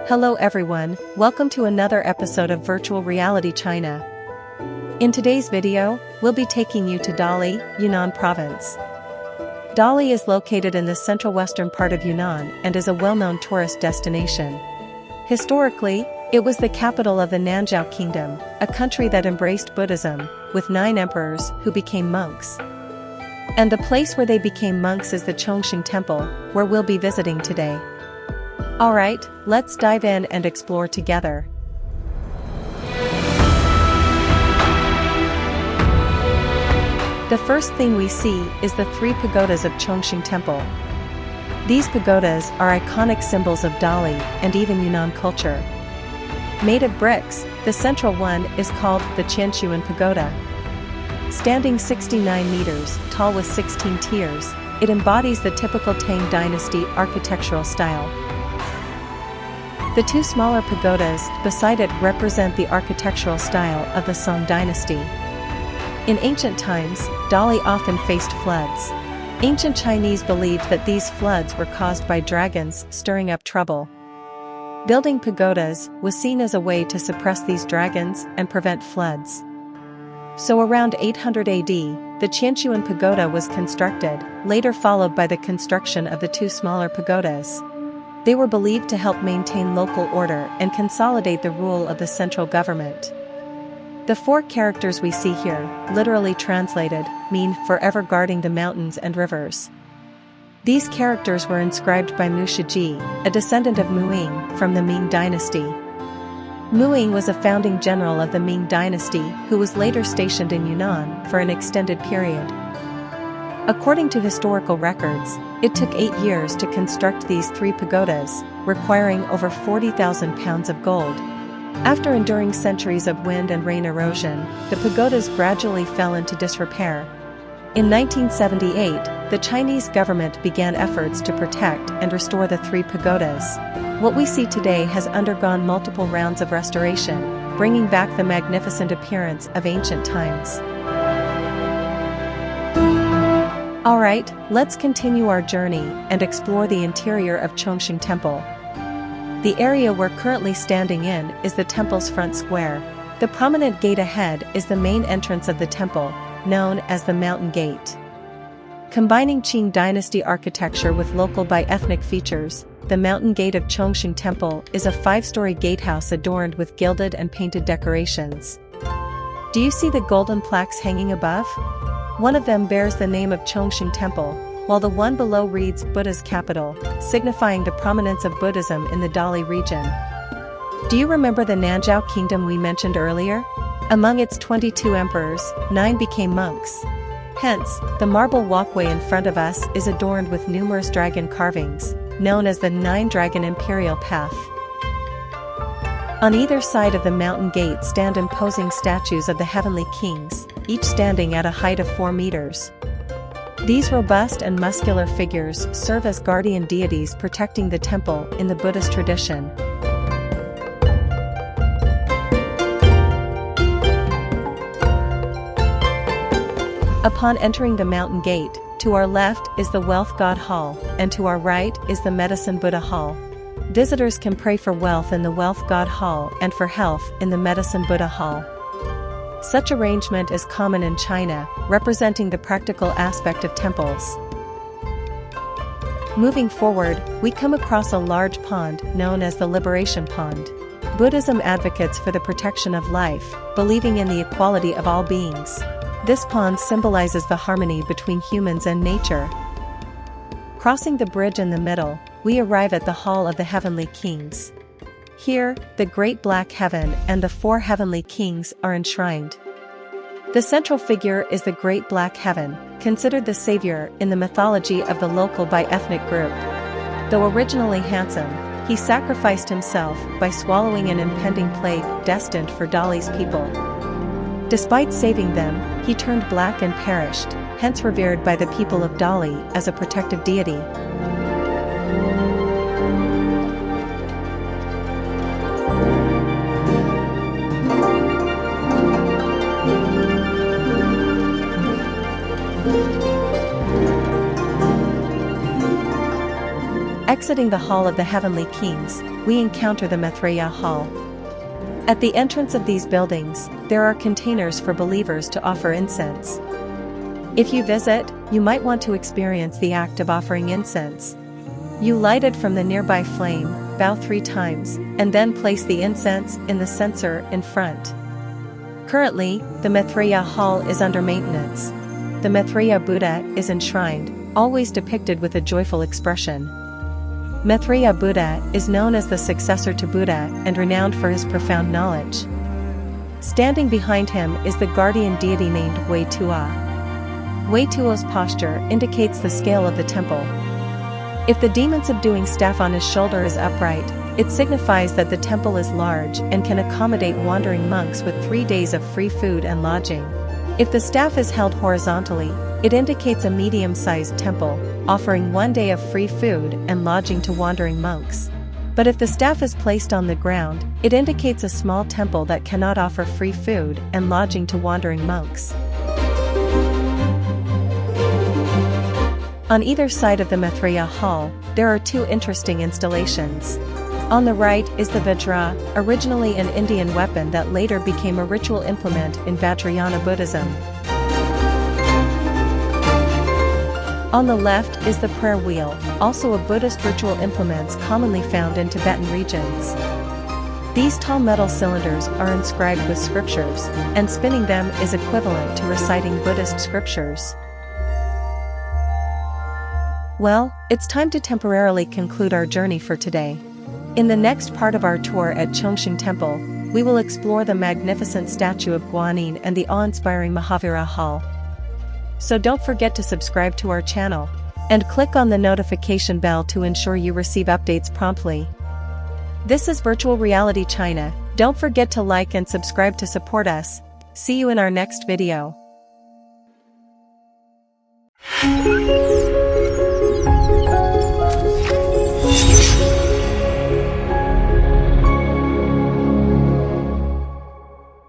Hello everyone, welcome to another episode of Virtual Reality China. In today's video, we'll be taking you to Dali, Yunnan province. Dali is located in the central western part of Yunnan and is a well-known tourist destination. Historically, it was the capital of the Nanzhao Kingdom, a country that embraced Buddhism, with 9 emperors who became monks. And the place where they became monks is the Chongsheng Temple, where we'll be visiting today. Alright, let's dive in and explore together. The first thing we see is the Three Pagodas of Chongsheng Temple. These pagodas are iconic symbols of Dali and even Yunnan culture. Made of bricks, the central one is called the Qianshuan Pagoda. Standing 69 meters tall with 16 tiers, it embodies the typical Tang Dynasty architectural style. The 2 smaller pagodas beside it represent the architectural style of the Song Dynasty. In ancient times, Dali often faced floods. Ancient Chinese believed that these floods were caused by dragons stirring up trouble. Building pagodas was seen as a way to suppress these dragons and prevent floods. So around 800 AD, the Qianshuan Pagoda was constructed, later followed by the construction of the 2 smaller pagodas. They were believed to help maintain local order and consolidate the rule of the central government. The 4 characters we see here, literally translated, mean forever guarding the mountains and rivers. These characters were inscribed by Mu Shiji, a descendant of Muing from the Ming dynasty. Muing was a founding general of the Ming dynasty who was later stationed in Yunnan for an extended period. According to historical records, it took 8 years to construct these 3 pagodas, requiring over 40,000 pounds of gold. After enduring centuries of wind and rain erosion, the pagodas gradually fell into disrepair. In 1978, the Chinese government began efforts to protect and restore the 3 pagodas. What we see today has undergone multiple rounds of restoration, bringing back the magnificent appearance of ancient times. Alright, let's continue our journey and explore the interior of Chongsheng Temple. The area we're currently standing in is the temple's front square. The prominent gate ahead is the main entrance of the temple, known as the Mountain Gate. Combining Qing dynasty architecture with local bi-ethnic features, the Mountain Gate of Chongsheng Temple is a 5-story gatehouse adorned with gilded and painted decorations. Do you see the golden plaques hanging above? One of them bears the name of Chongsheng Temple, while the one below reads Buddha's capital, signifying the prominence of Buddhism in the Dali region. Do you remember the Nanzhao Kingdom we mentioned earlier? Among its 22 emperors, 9 became monks. Hence, the marble walkway in front of us is adorned with numerous dragon carvings, known as the 9-Dragon Imperial Path. On either side of the mountain gate stand imposing statues of the heavenly kings, each standing at a height of 4 meters. These robust and muscular figures serve as guardian deities protecting the temple in the Buddhist tradition. Upon entering the mountain gate, to our left is the Wealth God Hall, and to our right is the Medicine Buddha Hall. Visitors can pray for wealth in the Wealth God Hall and for health in the Medicine Buddha Hall. Such arrangement is common in China, representing the practical aspect of temples. Moving forward, we come across a large pond known as the Liberation Pond. Buddhism advocates for the protection of life, believing in the equality of all beings. This pond symbolizes the harmony between humans and nature. Crossing the bridge in the middle, we arrive at the Hall of the Heavenly Kings. Here, the Great Black Heaven and the 4 Heavenly Kings are enshrined. The central figure is the Great Black Heaven, considered the savior in the mythology of the local bi-ethnic group. Though originally handsome, he sacrificed himself by swallowing an impending plague destined for Dali's people. Despite saving them, he turned black and perished, hence revered by the people of Dali as a protective deity. Exiting the Hall of the Heavenly Kings, we encounter the Maitreya Hall. At the entrance of these buildings, there are containers for believers to offer incense. If you visit, you might want to experience the act of offering incense. You light it from the nearby flame, bow 3 times, and then place the incense in the censer in front. Currently, the Maitreya Hall is under maintenance. The Maitreya Buddha is enshrined, always depicted with a joyful expression. Maitreya Buddha is known as the successor to Buddha and renowned for his profound knowledge. Standing behind him is the guardian deity named Wei Tua. Wei Tuo's posture indicates the scale of the temple. If the demon subduing staff on his shoulder is upright, it signifies that the temple is large and can accommodate wandering monks with 3 days of free food and lodging. If the staff is held horizontally, it indicates a medium-sized temple, offering 1 day of free food and lodging to wandering monks. But if the staff is placed on the ground, it indicates a small temple that cannot offer free food and lodging to wandering monks. On either side of the Maitreya Hall, there are 2 interesting installations. On the right is the Vajra, originally an Indian weapon that later became a ritual implement in Vajrayana Buddhism. On the left is the prayer wheel, also a Buddhist ritual implements commonly found in Tibetan regions. These tall metal cylinders are inscribed with scriptures, and spinning them is equivalent to reciting Buddhist scriptures. Well, it's time to temporarily conclude our journey for today. In the next part of our tour at Chongsheng Temple, we will explore the magnificent statue of Guanyin and the awe-inspiring Mahavira Hall. So don't forget to subscribe to our channel, and click on the notification bell to ensure you receive updates promptly. This is Virtual Reality China. Don't forget to like and subscribe to support us. See you in our next video.